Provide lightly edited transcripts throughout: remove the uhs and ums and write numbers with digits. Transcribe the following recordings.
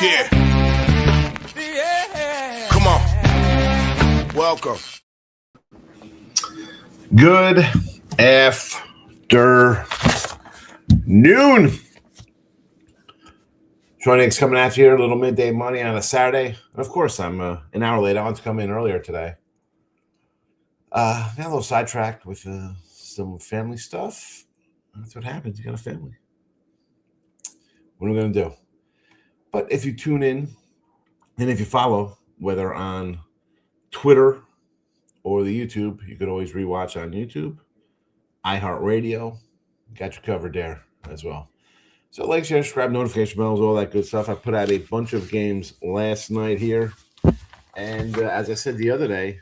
Yeah. Come on. Welcome. Good afternoon. Troy Higgs coming at you here, a little midday money on a Saturday. Of course, I'm an hour late. I wanted to come in earlier today. Got a little sidetracked with some family stuff. That's what happens. You got a family. What are we going to do? But if you tune in and if you follow, whether on Twitter or the YouTube, you could always rewatch on YouTube, iHeartRadio. Got you covered there as well. So like, share, subscribe, notification bells, all that good stuff. I put out a bunch of games last night here. And as I said the other day,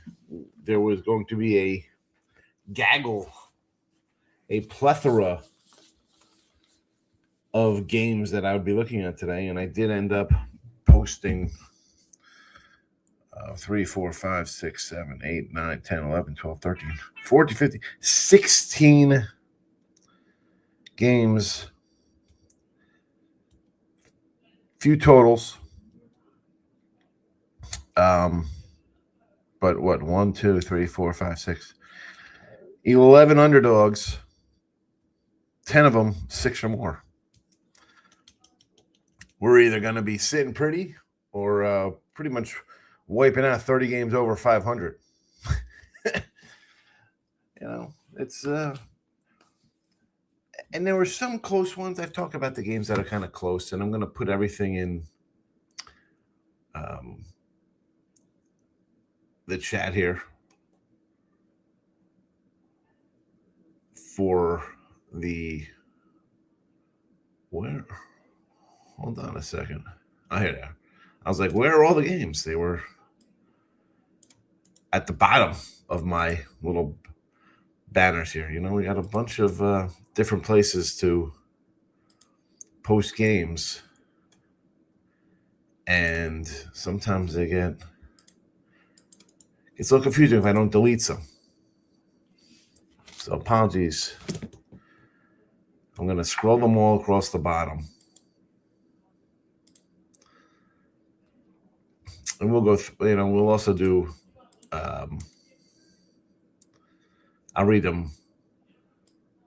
there was going to be a gaggle, a plethora of games that I would be looking at today. And I did end up posting 3, 4, 5, 6, 7, 8, 9, 10, 11, 12, 13, 14, 15, 16 games. Few totals. But what? 1, 2, 3, 4, 5, 6. 11 underdogs. 10 of them, 6 or more. We're either going to be sitting pretty or pretty much wiping out 30 games over 500. It's and there were some close ones. I've talked about the games that are kind of close, and I'm going to put everything in the chat here for the where. Hold on a second. Oh, here they are. I was like, where are all the games? They were at the bottom of my little banners here. We got a bunch of different places to post games, and sometimes it's a little confusing if I don't delete some. So apologies. I'm going to scroll them all across the bottom. And we'll go we'll also do I'll read them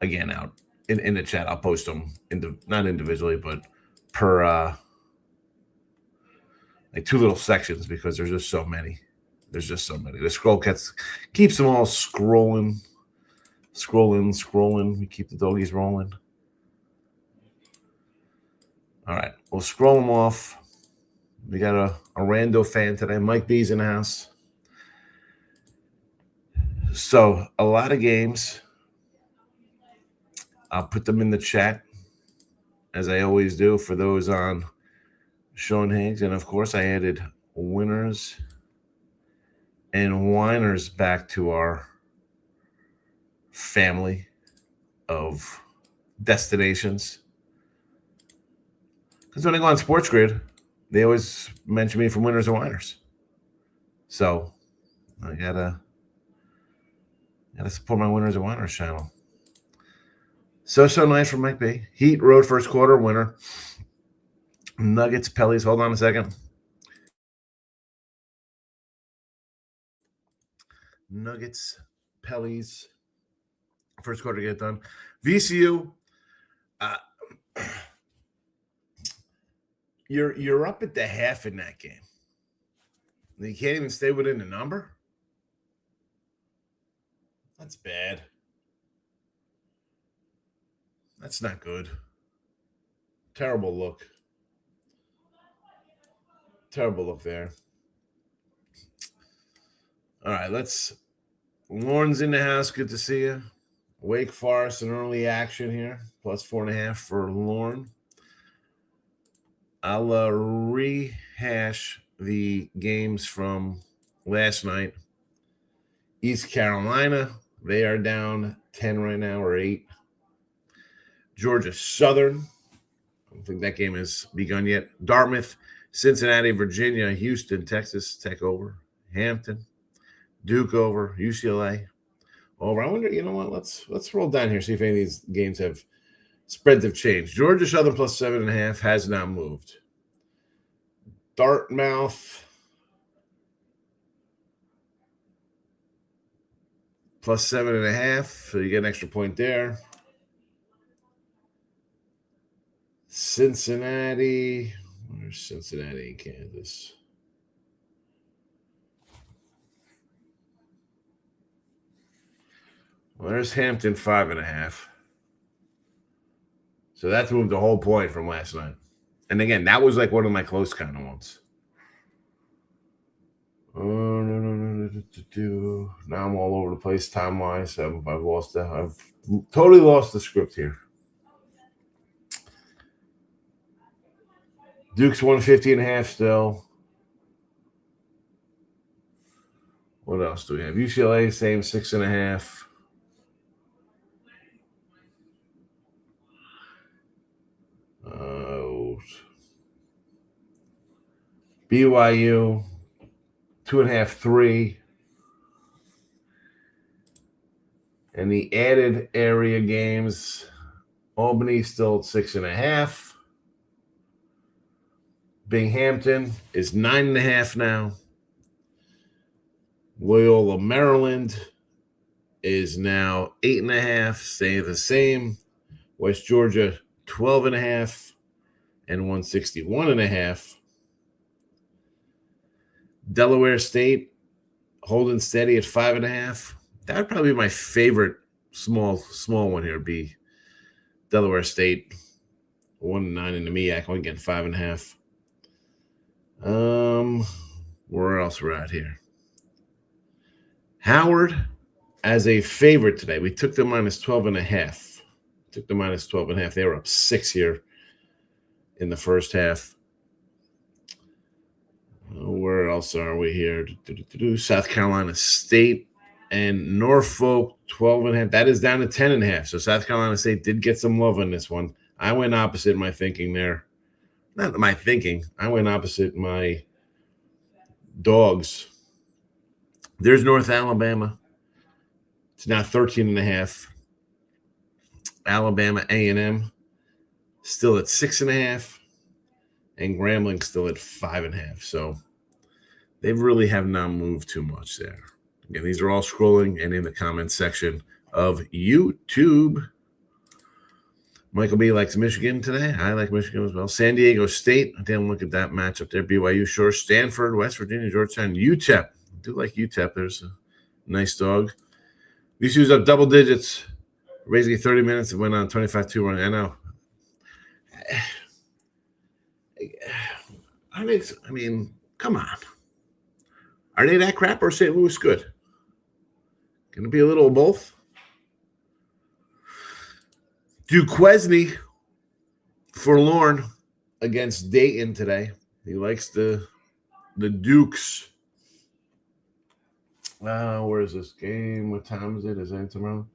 again out in the chat. I'll post them not individually, but per like 2 little sections because there's just so many. The scroll keeps them all scrolling. We keep the doggies rolling. All right, we'll scroll them off. We got a rando fan today. Mike B's in the house. So a lot of games. I'll put them in the chat, as I always do, for those on Sean Higgs. And, of course, I added winners and whiners back to our family of destinations. Because when I go on Sports Grid, they always mention me from winners and whiners. So I gotta support my winners and whiners channel. So nice from Mike B. Heat road first quarter winner. Nuggets, Pellies. Hold on a second. Nuggets, Pellies. First quarter get done. VCU. You're up at the half in that game. You can't even stay within the number. That's bad. That's not good. Terrible look. Terrible look there. All right, Lauren's in the house. Good to see you. Wake Forest, an early action here. Plus 4.5 for Lauren. I'll rehash the games from last night. East Carolina, they are down 10 right now, or 8. Georgia Southern, I don't think that game has begun yet. Dartmouth, Cincinnati, Virginia, Houston, Texas Tech over. Hampton, Duke over. UCLA over. I wonder, you know what? Let's roll down here, see if any of these games have spreads have changed. Georgia Southern plus 7.5 has not moved. Dartmouth plus 7.5, so you get an extra point there. Cincinnati. Where's Cincinnati and Kansas? Well, there's Hampton 5.5. So that's moved a whole point from last night. And again, that was like one of my close kind of ones. Oh, no. Now I'm all over the place time-wise. I've totally lost the script here. Duke's 150.5 still. What else do we have? UCLA, same 6.5. BYU, 2.5, 3. And the added area games, Albany still at 6.5. Binghamton is 9.5 now. Loyola, Maryland is now 8.5, staying the same. West Georgia, 12.5 and 161.5. Delaware State holding steady at 5.5. That would probably be my favorite small one here. Would be Delaware State, 1-9 in the MEAC. Only getting 5.5. Where else we're at here? Howard as a favorite today. We took the minus 12.5. Took the minus 12.5. They were up 6 here in the first half. Where else are we here? South Carolina State and Norfolk, 12.5. That is down to 10.5. So South Carolina State did get some love on this one. I went opposite my thinking there. Not my thinking. I went opposite my dogs. There's North Alabama. It's now 13.5. Alabama A&M still at 6.5. And Grambling still at 5.5. So they really have not moved too much there. Again, these are all scrolling and in the comment section of YouTube. Michael B likes Michigan today. I like Michigan as well. San Diego State. I didn't look at that matchup there. BYU, sure. Stanford, West Virginia, Georgetown, UTEP. I do like UTEP. There's a nice dog. These shoes up double digits. Basically 30 minutes. It went on 25-2 run. I know. I mean, come on. Are they that crap or St. Louis good? Going to be a little of both? Duquesne forlorn against Dayton today. He likes the Dukes. Where is this game? What time is it? Is it tomorrow?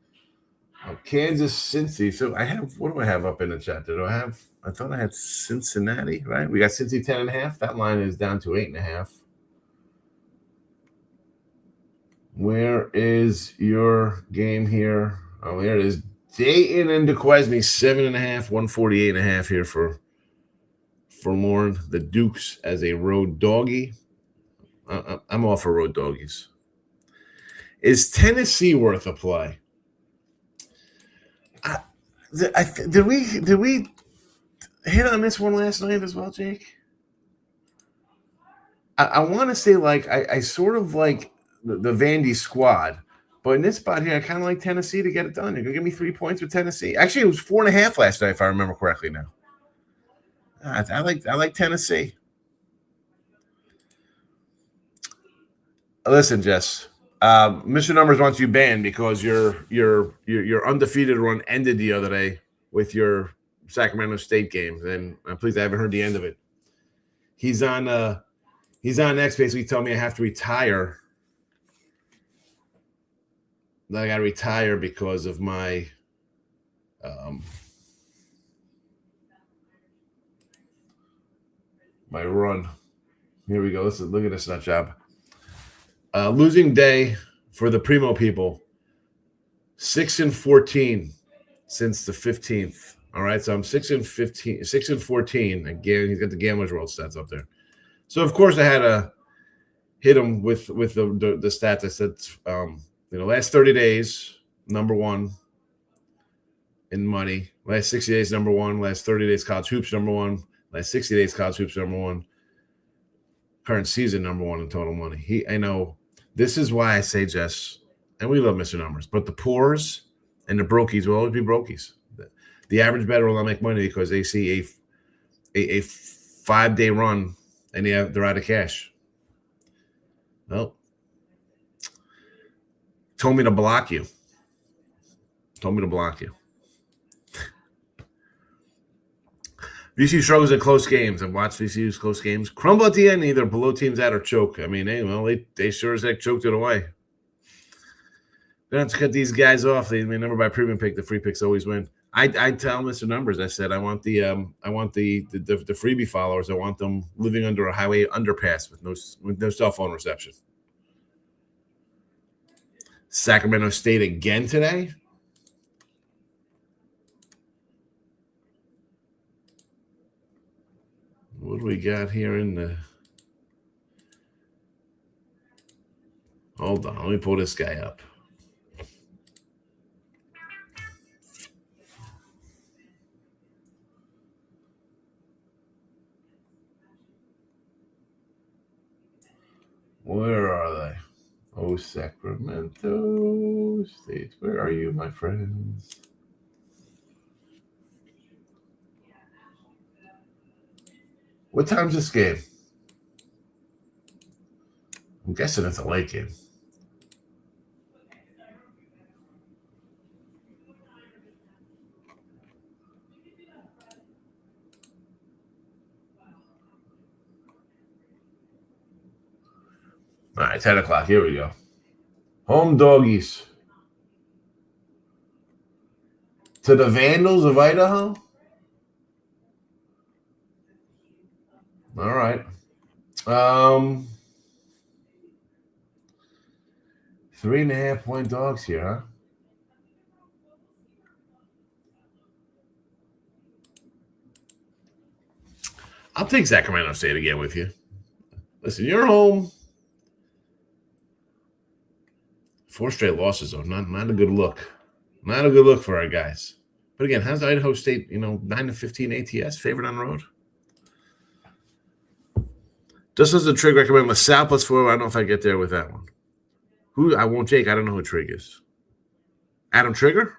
Kansas, Cincy. So what do I have up in the chat? I thought I had Cincinnati, right? We got Cincy 10.5. That line is down to 8.5. Where is your game here? Oh, there it is. Dayton and Duquesne, 7.5, 148.5 here for forlorn. The Dukes as a road doggy. I'm all for road doggies. Is Tennessee worth a play? Did we hit on this one last night as well, Jake? I want to say I sort of like the Vandy squad, but in this spot here, I kind of like Tennessee to get it done. You're gonna give me 3 points with Tennessee. Actually, it was 4.5 last night, if I remember correctly. Now, I like Tennessee. Listen, Jess. Mr. Numbers wants you banned because your undefeated run ended the other day with your Sacramento State game. And please, I haven't heard the end of it. He's on X basically telling me I have to retire. That I got to retire because of my my run. Here we go. Look at this nut job. Losing day for the Primo people. 6-14 since the 15th. All right, so I'm 6-15, 6-14. Again, he's got the Gamblers World stats up there. So of course I had to hit him with the stats. I said, last 30 days, number one in money. Last 60 days, number one. Last 30 days, college hoops, number one. Last 60 days, college hoops, number one. Current season, number one in total money. I know this is why I say, Jess, and we love Mr. Numbers, but the poors and the brokies will always be brokies. The average bettor will not make money because they see a 5-day run and they're out of cash. Well, told me to block you. VCU struggles in close games. I've watched VCU's close games crumble at the end, either below teams out or choke. I mean, they sure as heck choked it away. They don't have to cut these guys off. They remember by premium pick, the free picks always win. I tell Mr. Numbers, I said I want the freebie followers. I want them living under a highway underpass with no cell phone reception. Sacramento State again today. What do we got here in the? Hold on, let me pull this guy up. Where are they? Oh, Sacramento State. Where are you, my friends? What time's this game? I'm guessing it's a late game. All right, 10 o'clock. Here we go. Home doggies. To the Vandals of Idaho? All right. 3.5 point dogs here, huh? I'll take Sacramento State again with you. Listen, you're home. 4 straight losses, though. Not a good look. Not a good look for our guys. But again, how's Idaho State, 9-15 ATS favored on the road? Just as a Trig recommend LaSalle +4. I don't know if I get there with that one. I won't, Jake. I don't know who Trig is. Adam Trigger?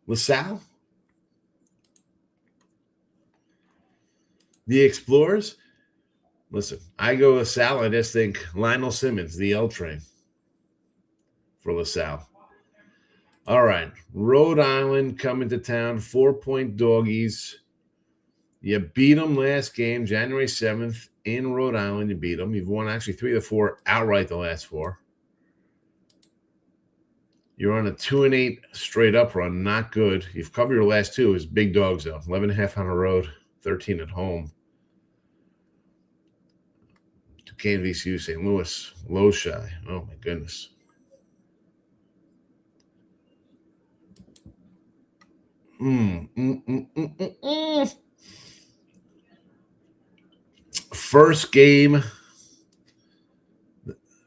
LaSalle? The Explorers? Listen, I go LaSalle. I just think Lionel Simmons, the L train for LaSalle. All right. Rhode Island coming to town. 4-point doggies. You beat them last game, January 7th, in Rhode Island. You beat them. You've won actually 3 of the 4 outright the last 4. You're on a 2-8 straight up run. Not good. You've covered your last 2 as big dogs, though. 11.5 on the road, 13 at home. Duquesne, VCU, St. Louis, low shy. Oh, my goodness. First game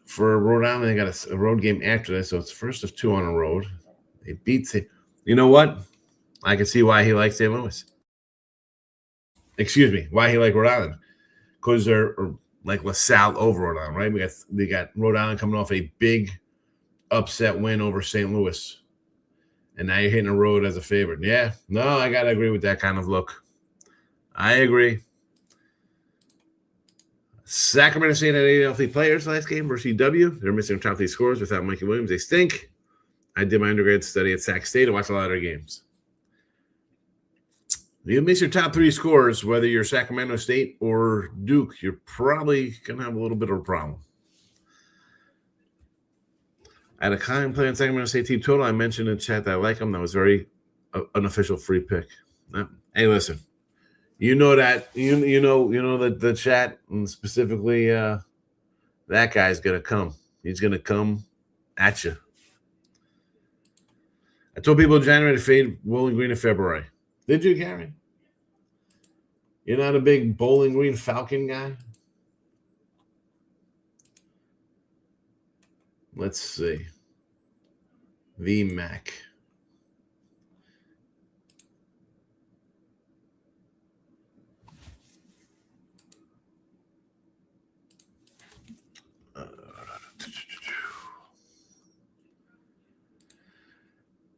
for Rhode Island. They got a road game after this, so it's first of 2 on the road. They beat it. You know what? I can see why he likes St. Louis. Excuse me, why he likes Rhode Island. Because they're like LaSalle over Rhode Island, right? They got Rhode Island coming off a big upset win over St. Louis. And now you're hitting the road as a favorite. Yeah, no, I got to agree with that kind of look. I agree. Sacramento State had 8 healthy players last game versus EW. They're missing top 3 scores without Mikey Williams. They stink. I did my undergrad study at Sac State. I watched a lot of their games. You miss your top 3 scores, whether you're Sacramento State or Duke, you're probably going to have a little bit of a problem. I had a client play on Sacramento State team total. I mentioned in chat that I like them. That was very unofficial free pick. Hey, listen. You know that you know the chat, and specifically that guy's gonna come. He's gonna come at you. I told people in January to fade Bowling Green in February. Did you, Gary? You're not a big Bowling Green Falcon guy? Let's see. The Mac.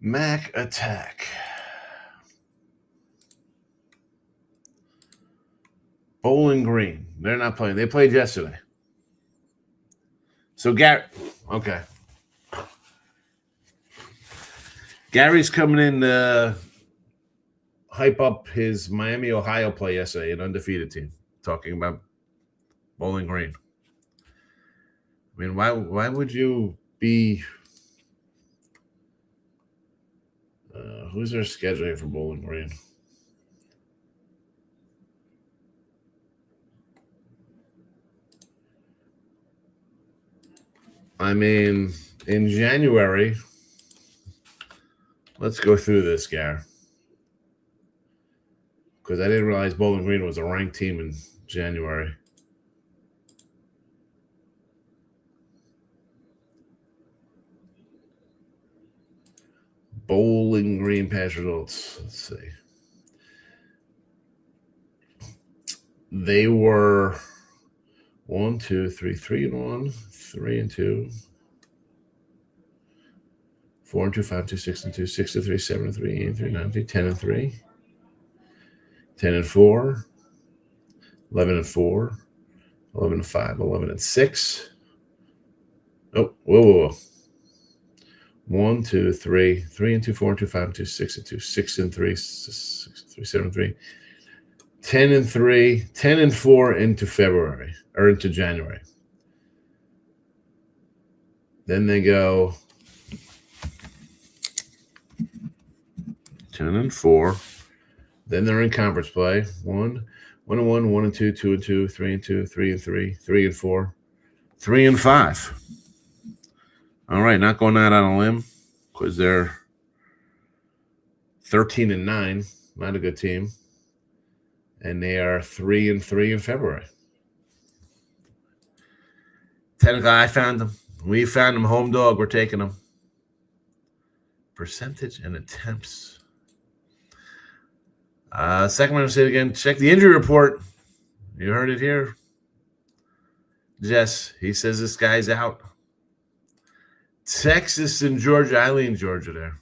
Mac Attack. Bowling Green. They're not playing. They played yesterday. So okay. Gary's coming in to hype up his Miami, Ohio play yesterday, an undefeated team. Talking about Bowling Green. I mean, why would you be? Who's their schedule here for Bowling Green? I mean, in January, let's go through this, Gar. Because I didn't realize Bowling Green was a ranked team in January. Bowling Green past results. Let's see. They were 1, 2, 3, 3-1, 3-2, 4-2, 5-2, 6-2, 6-3, 7-3, 8-3, 9-3, 10-3, 10-4, 11-4, 11-5, 11-6. Oh, whoa. 1, 2, 3, 3-2, 4-2, 5-2, 6-2, 6-3, 6-3, 7-3, 10-3, 10-4 into February or into January. Then they go 10-4. Then they're in conference play. 1-1, 1-2, 2-2, 3-2, 3-3, 3-4, 3-5. All right, not going out on a limb because they're 13-9, not a good team, and they are 3-3 in February. Technically, I found them. We found them. Home dog. We're taking them. Percentage and attempts. Second one, I'll say it again. Check the injury report. You heard it here. Jess, he says this guy's out. Texas and Georgia. I lean Georgia there.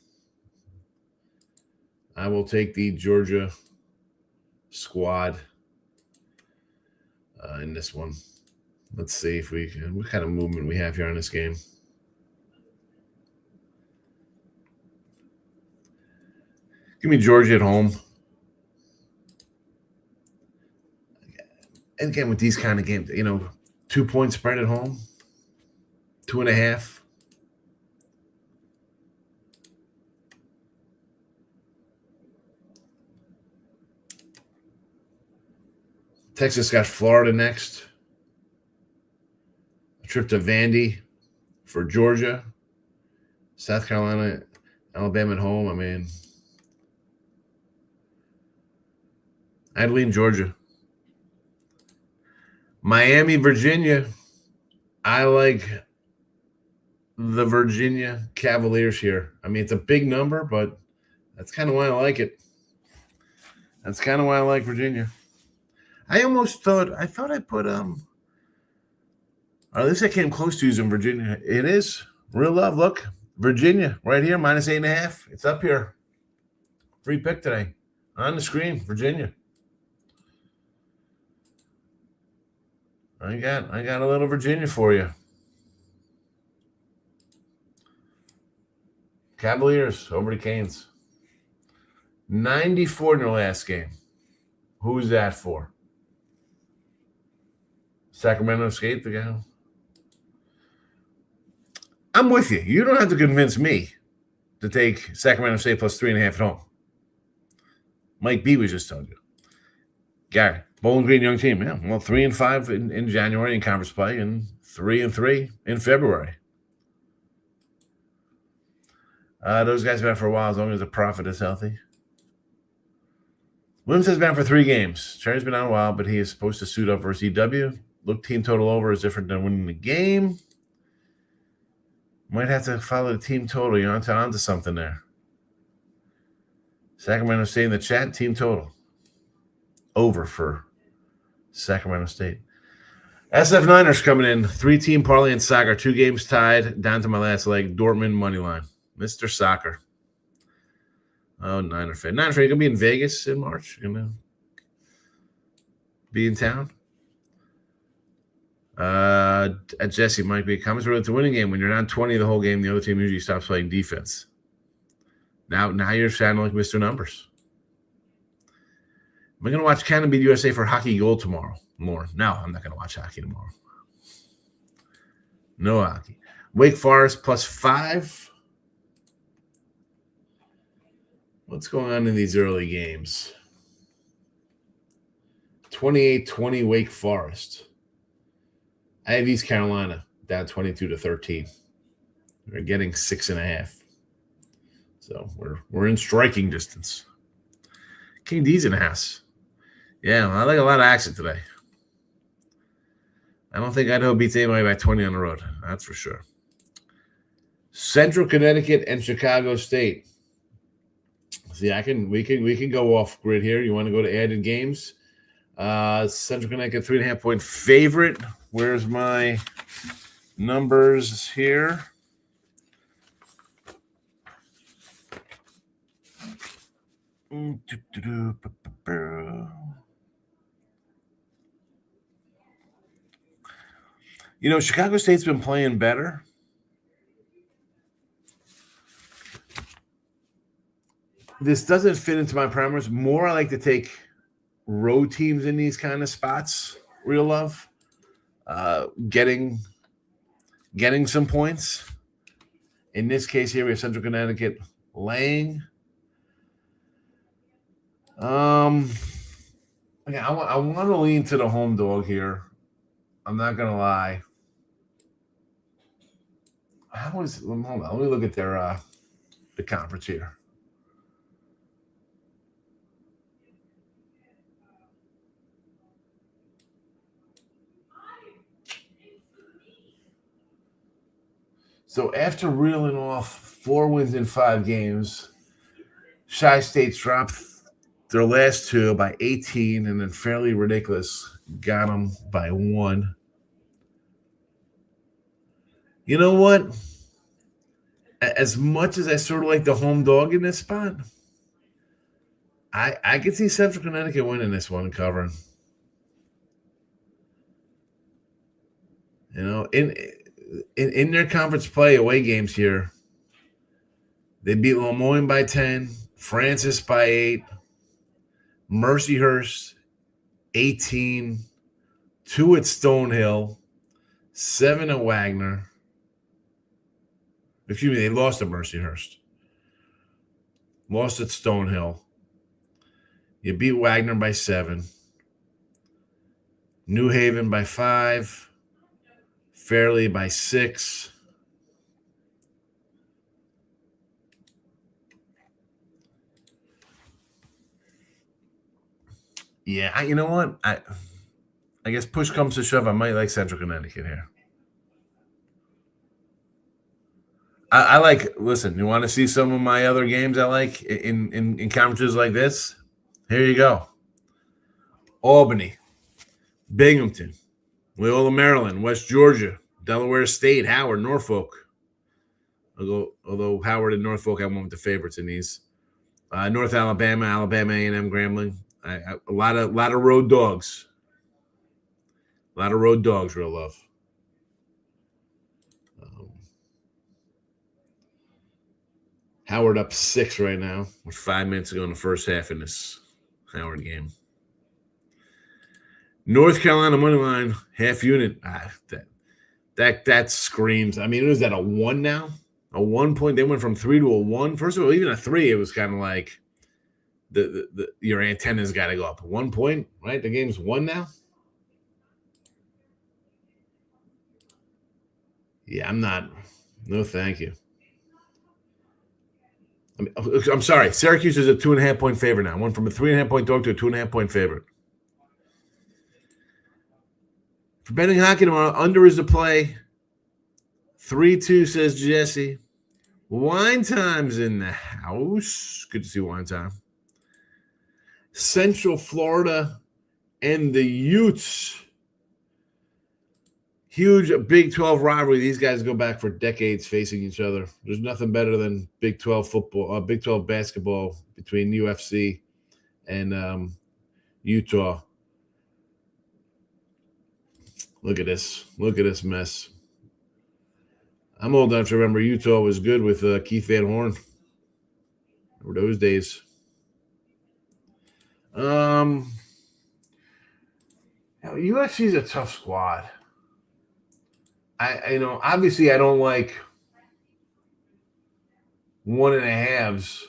I will take the Georgia squad in this one. Let's see if what kind of movement we have here on this game. Give me Georgia at home. And again, with these kind of games, 2-point spread at home, 2.5. Texas got Florida next. A trip to Vandy for Georgia. South Carolina, Alabama at home. I mean, I'd lean Georgia. Miami, Virginia. I like the Virginia Cavaliers here. I mean, it's a big number, but that's kind of why I like it. That's kind of why I like Virginia. I thought I put or at least I came close to using Virginia. It is real love. Look, Virginia right here, -8.5. It's up here. Free pick today on the screen. Virginia. I got a little Virginia for you. Cavaliers over the Canes. 94 in their last game. Who's that for? Sacramento State, the guy. I'm with you. You don't have to convince me to take Sacramento State plus 3.5 at home. Mike B was just telling you. Gary, Bowling Green young team. Yeah, well, 3-5 in January in conference play and 3-3 in February. Those guys have been for a while as long as the profit is healthy. Williams has been out for 3 games. Cherry's been out a while, but he is supposed to suit up versus EW. Look, team total over is different than winning the game. Might have to follow the team total. You're onto something there. Sacramento State in the chat, team total. Over for Sacramento State. SF Niners coming in. 3-team parlay and soccer. 2 games tied. Down to my last leg. Dortmund money line. Mr. Soccer. Oh, Niner fan. Niner fan, you going to be in Vegas in March? You know, be in town? Jesse might be. Comments related to winning game. When you're down 20 the whole game, the other team usually stops playing defense. Now you're sounding like Mr. Numbers. Am I going to watch Canada beat USA for hockey gold tomorrow? More. No, I'm not going to watch hockey tomorrow. No hockey. Wake Forest +5. What's going on in these early games? 28-20 Wake Forest. I have East Carolina down 22-13. We're getting 6.5. So we're in striking distance. King D's in the house. Yeah, I like a lot of action today. I don't think Idaho beats anybody by 20 on the road. That's for sure. Central Connecticut and Chicago State. See, we can go off grid here. You want to go to added games? Central Connecticut 3.5-point favorite. Where's my numbers here? You know, Chicago State's been playing better. This doesn't fit into my parameters. More I like to take road teams in these kind of spots. Real love. Getting some points. In this case here, we have Central Connecticut laying. Okay, I want to lean to the home dog here. I'm not going to lie. Hold on. Let me look at their the conference here. So after reeling off 4 wins in 5 games, Chi State's dropped their last 2 by 18, and then fairly ridiculous got them by 1. You know what? As much as I sort of like the home dog in this spot, I could see Central Connecticut winning this one and covering. You know, in their conference play away games here, they beat Lemoyne by 10, Francis by 8, Mercyhurst 18, 2 at Stonehill, 7 at Wagner. Excuse me, they lost at Mercyhurst. Lost at Stonehill. You beat Wagner by 7. New Haven by 5. Fairleigh by 6. Yeah, you know what? I guess push comes to shove, I might like Central Connecticut here. I like, listen, you want to see some of my other games I like in conferences like this? Here you go. Albany, Binghamton, Loyola, Maryland, West Georgia, Delaware State, Howard, Norfolk. Although Howard and Norfolk, I went with the favorites in these. North Alabama, Alabama A&M, Grambling. A lot of road dogs. A lot of road dogs, real love. Howard up 6 right now with 5 minutes to go in the first half in this Howard game. North Carolina money line, half unit. That screams. I mean, was that a 1 now? A 1 point. They went from 3 to a 1. First of all, even a 3, it was kind of like your antennas got to go up. 1 point, right? The game's 1 now. Yeah, I'm not. No, thank you. I'm sorry. Syracuse is a 2.5-point favorite now. Went from a 3.5-point dog to a 2.5-point favorite. For betting hockey tomorrow, under is the play. 3-2 says Jesse. Wine time's in the house. Good to see wine time. Central Florida and the Utes. Huge Big 12 rivalry. These guys go back for decades facing each other. There's nothing better than Big 12 football, Big 12 basketball between UFC and Utah. Look at this. Look at this mess. I'm old enough to remember Utah was good with Keith Van Horn. Remember those days. USC is a tough squad. I obviously I don't like 1.5s.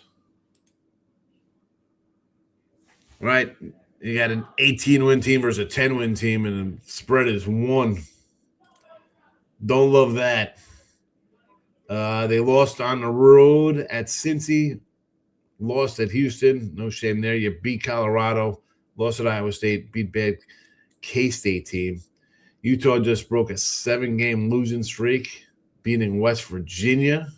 Right? You got an 18-win team versus a 10-win team, and the spread is 1. Don't love that. They lost on the road at Cincy. Lost at Houston. No shame there. You beat Colorado. Lost at Iowa State. Beat bad K-State team. Utah just broke a 7-game losing streak, beating West Virginia.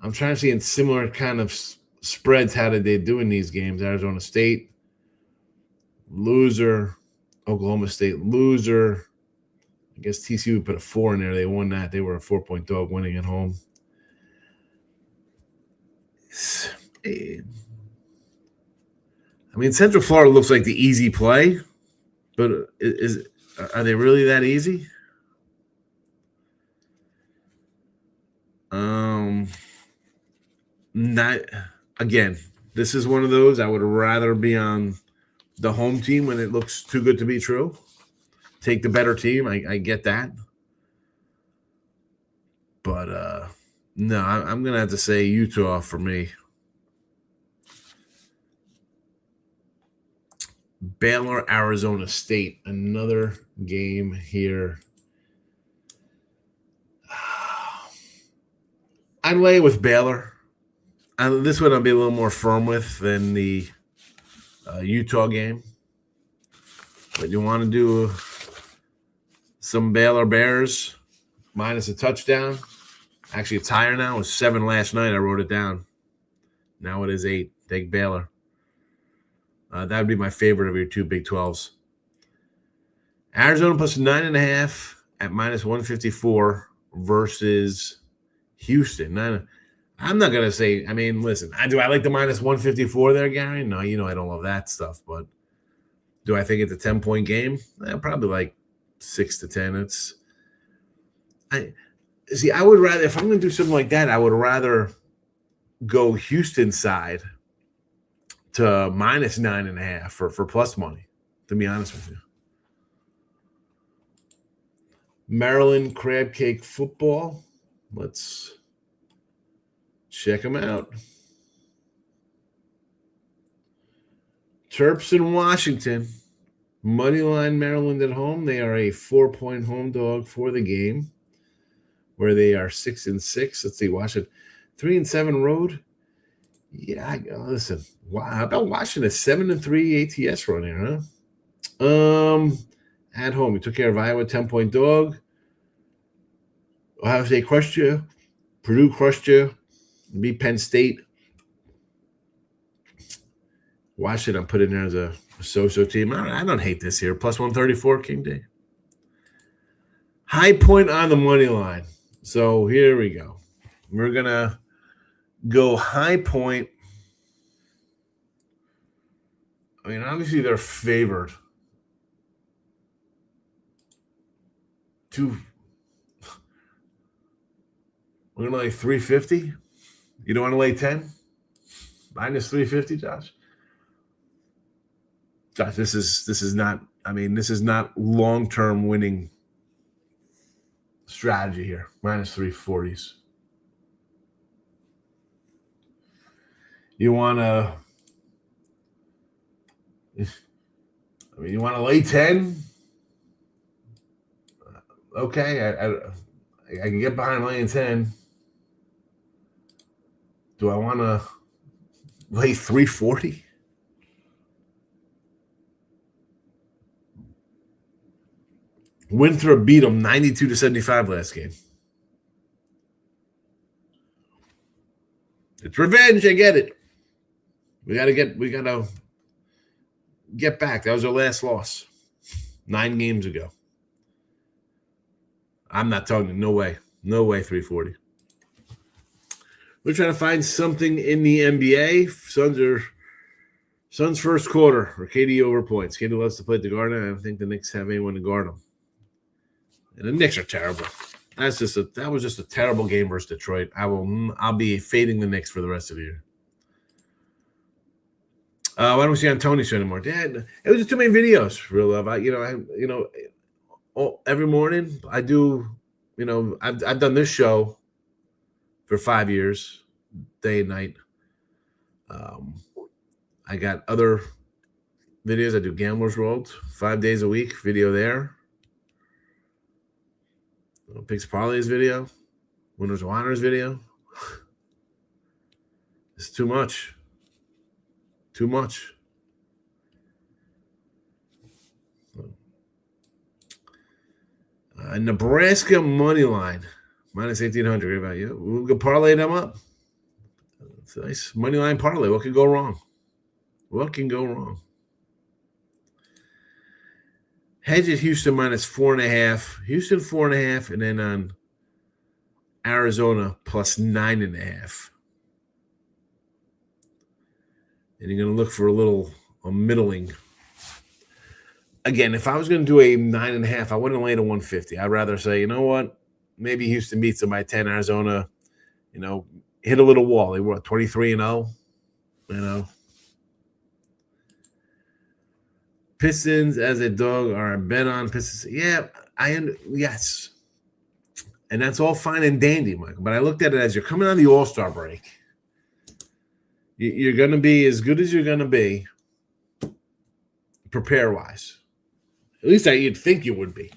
I'm trying to see in similar kind of spreads how did they do in these games. Arizona State, loser. Oklahoma State, loser. I guess TCU put a 4 in there. They won that. They were a 4-point dog winning at home. I mean, Central Florida looks like the easy play, but are they really that easy? Not again. This is one of those I would rather be on the home team when it looks too good to be true. Take the better team. I get that, but no, I'm gonna have to say Utah for me. Baylor, Arizona State, another game here. I'd lay with Baylor. This one I'll be a little more firm with than the Utah game. But you want to do some Baylor Bears minus a touchdown. Actually, it's higher now. It was 7 last night. I wrote it down. Now it is 8. Take Baylor. That would be my favorite of your 2 Big 12s. Arizona plus 9.5 at minus 154 versus Houston. I'm not going to say, I mean, listen, do I like the minus 154 there, Gary? No, I don't love that stuff. But do I think it's a 10-point game? Probably like 6-10. I would rather, if I'm going to do something like that, I would rather go Houston side to minus 9.5 for plus money, to be honest with you. Maryland Crab Cake Football. Let's check them out. Terps in Washington. Moneyline Maryland at home. They are a 4-point home dog for the game, where they are 6-6. Let's see, Washington 3-7 road. Yeah, listen. Wow, how about watching a 7-3 ATS run here, huh? At home, we took care of Iowa, 10-point dog. Ohio State crushed you. Purdue crushed you. Beat Penn State. Washington, I'm putting there as a so-so team. I don't hate this here. Plus 134, King Day. High point on the money line. So here we go. We're going to go high point. I mean, obviously they're favored. We're going to lay 350. You don't want to lay 10? Minus 350, Josh? Josh, this is not, I mean, this is not long-term winning strategy here. Minus 340s. You want to, I mean, you want to lay 10? Okay, I can get behind laying 10. Do I want to lay 340? Winthrop beat them 92-75 last game. It's revenge. I get it. We gotta get back. That was our last loss 9 games ago. I'm not talking. No way. 340. We're trying to find something in the NBA. Suns first quarter. Or KD over points. KD loves to play at the Garden. I don't think the Knicks have anyone to guard them. And the Knicks are terrible. That was just a terrible game versus Detroit. I'll be fading the Knicks for the rest of the year. Why don't we see on Tony's show anymore? Dad, it was just too many videos. Real love. Every morning I do. I've done this show for 5 years, day and night. I got other videos. I do Gambler's World 5 days a week. Video there. Picks Parlays video. Winners of Honors video. It's too much. Too much. Nebraska money line. Minus 1,800. What about you? We can parlay them up. It's a nice money line parlay. What could go wrong? What can go wrong? Hedge at Houston minus 4.5. Houston 4.5, and then on Arizona plus 9.5. And you're going to look for a middling. Again, if I was going to do a 9.5, I wouldn't lay to 150. I'd rather say, you know what? Maybe Houston beats them by 10. Arizona, hit a little wall. They were 23-0. Pistons as a dog are a bet on Pistons. Yeah, yes. And that's all fine and dandy, Michael. But I looked at it as you're coming on the All-Star break. You're going to be as good as you're going to be prepare-wise. At least you'd think you would be.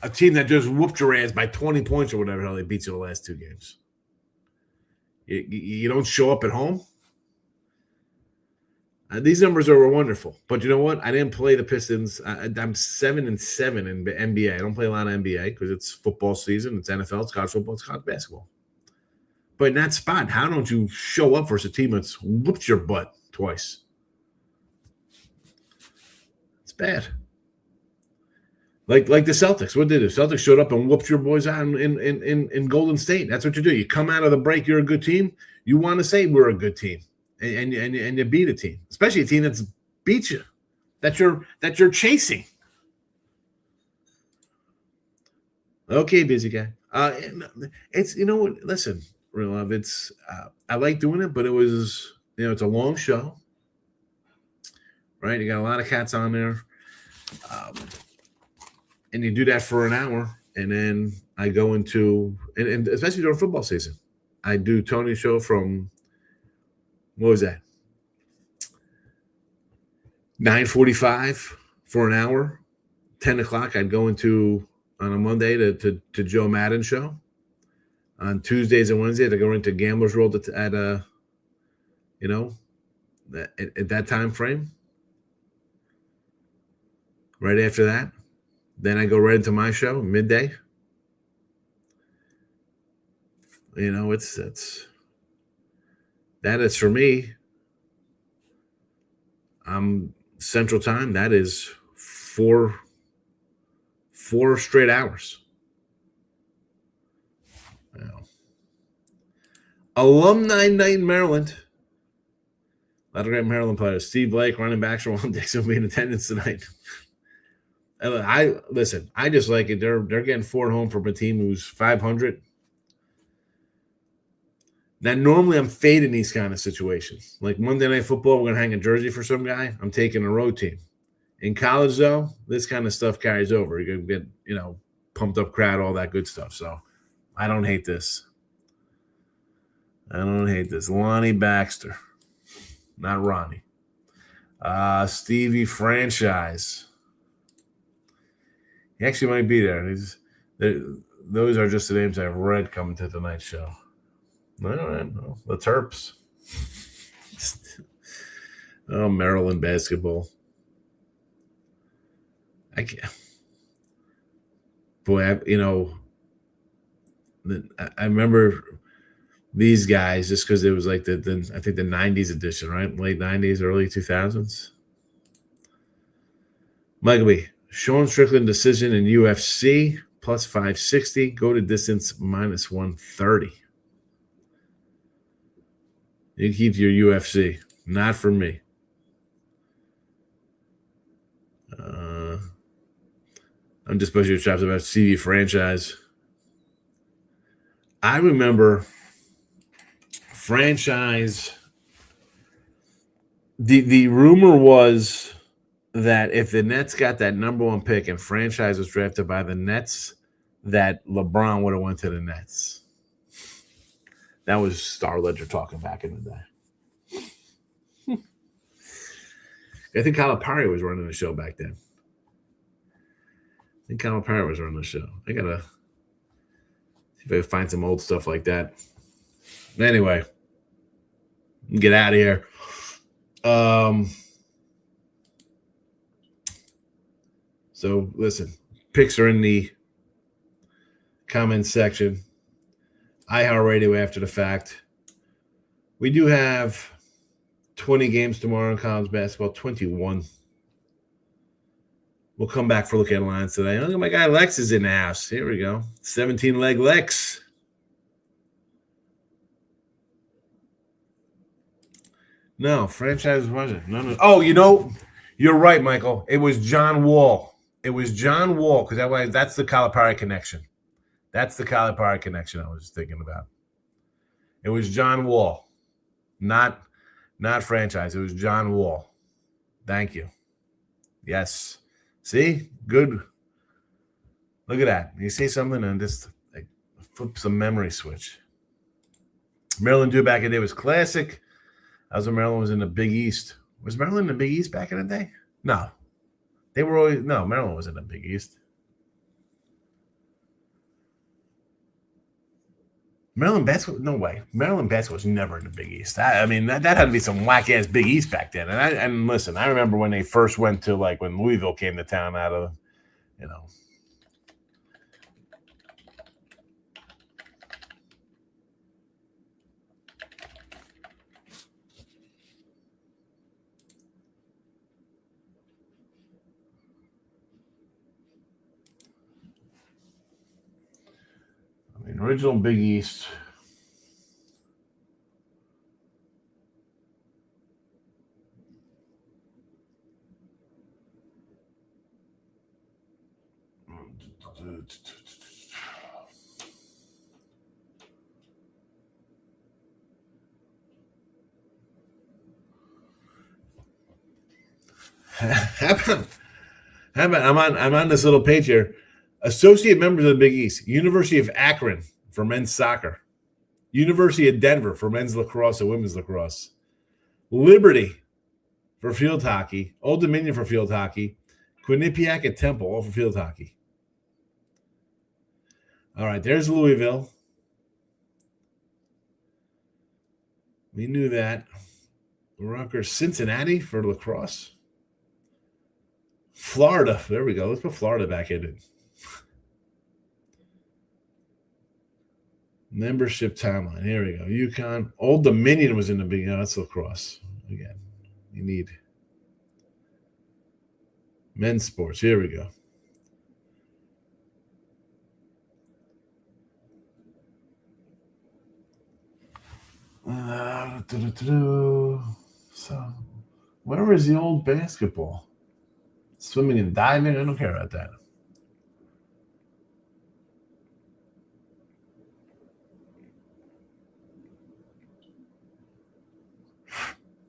A team that just whooped your ass by 20 points or whatever the hell they beat you the last 2 games. You don't show up at home? These numbers are wonderful. But you know what? I didn't play the Pistons. I'm 7-7 in the NBA. I don't play a lot of NBA because it's football season. It's NFL. It's college football. It's college basketball. But in that spot, how don't you show up versus a team that's whooped your butt twice? It's bad. Like the Celtics. What did the Celtics showed up and whooped your boys out in Golden State? That's what you do. You come out of the break, you're a good team. You want to say we're a good team, and you beat a team, especially a team that's beat you, that you're chasing. Okay, busy guy. It's listen, real love. It's I like doing it, but it was it's a long show, right? You got a lot of cats on there. And you do that for an hour, and then I go into and especially during football season, I do Tony's show from what was that? 9:45 for an hour. 10 o'clock, I'd go into on a Monday to Joe Madden show. On Tuesdays and Wednesdays, I go into Gambler's World at that time frame. Right after that. Then I go right into my show, midday. That is for me. I'm Central Time. That is four straight hours. Alumni night in Maryland. A lot of great Maryland players. Steve Blake, running backs for one Dixon will be in attendance tonight. I just like it. They're getting 4 at home from a team who's 500. Now, normally I'm fading these kind of situations. Like Monday Night Football, we're going to hang a jersey for some guy. I'm taking a road team. In college, though, this kind of stuff carries over. You're going to get, pumped up crowd, all that good stuff. So I don't hate this. Lonnie Baxter. Not Ronnie. Stevie Franchise. He actually might be there. Those are just the names I've read coming to tonight's show. All right, well, the Terps. Oh, Maryland basketball. I can't, boy, I remember these guys just because it was like the I think the '90s edition, right? Late '90s, early 2000s. Michael B. Sean Strickland decision in UFC plus 560. Go to distance minus 130. You keep your UFC. Not for me. I'm just pushing your chops about CV franchise. I remember franchise. The rumor was that if the Nets got that number one pick and franchise was drafted by the Nets, that LeBron would have went to the Nets. That was Star Ledger talking back in the day. I think Calipari was running the show back then. I think Calipari was running the show. I gotta see if I can find some old stuff like that. Anyway, get out of here. So listen, picks are in the comments section. iHeartRadio after the fact. We do have 20 games tomorrow in college basketball, 21. We'll come back for look at lines today. Look at my guy Lex is in the house. Here we go. 17-leg Lex. No, franchise wasn't. No. Oh, you're right, Michael. It was John Wall. Because that's the Calipari connection. That's the Calipari connection I was thinking about. It was John Wall, not franchise. It was John Wall. Thank you. Yes. See? Good. Look at that. You say something and just flip some memory switch. Maryland Dew back in the day was classic. That was when Maryland was in the Big East. Was Maryland in the Big East back in the day? No. Maryland was in the Big East. Maryland basketball? No way. Maryland basketball was never in the Big East. That had to be some whack-ass Big East back then. And listen, I remember when they first went to, when Louisville came to town out of, original Big East. How about I'm on this little page here. Associate members of the Big East: University of Akron for men's soccer, University of Denver for men's lacrosse and women's lacrosse, Liberty for field hockey, Old Dominion for field hockey, Quinnipiac and Temple all for field hockey. All right, there's Louisville. We knew that. Rutgers, Cincinnati for lacrosse. Florida. There we go. Let's put Florida back in it. Membership timeline. Here we go. UConn. Old Dominion was in the beginning. That's lacrosse. Again, you need men's sports. Here we go. So, where is the old basketball? Swimming and diving? I don't care about that.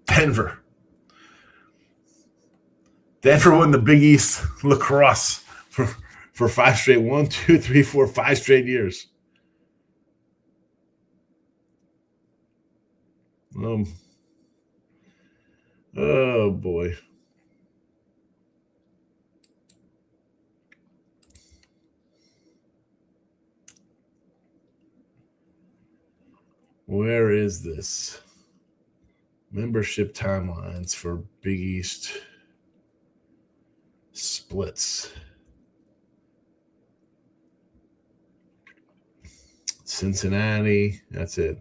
Denver. Denver won the Big East lacrosse for 5 straight, 1, 2, 3, 4, 5 straight years. Oh boy. Where is this? Membership timelines for Big East splits. Cincinnati, that's it.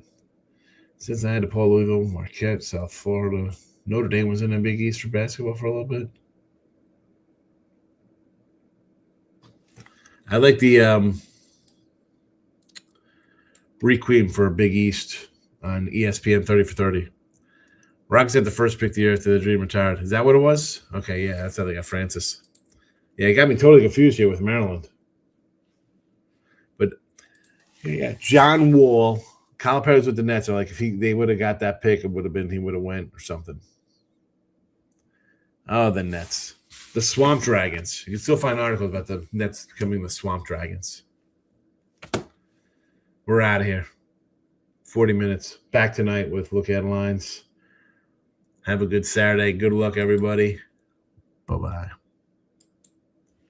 Cincinnati, DePaul, Louisville, Marquette, South Florida. Notre Dame was in the Big East for basketball for a little bit. I like the Requiem for Big East on ESPN 30 for 30. Rockets had the first pick the year after the Dream retired. Is that what it was? Okay, yeah, that's how they got Francis. Yeah, it got me totally confused here with Maryland. But, yeah, John Wall, Calipari's with the Nets. Are like, if they would have got that pick, it would have been he would have went or something. Oh, the Nets. The Swamp Dragons. You can still find articles about the Nets becoming the Swamp Dragons. We're out of here. 40 minutes. Back tonight with Look At Lines. Have a good Saturday. Good luck, everybody. Bye-bye.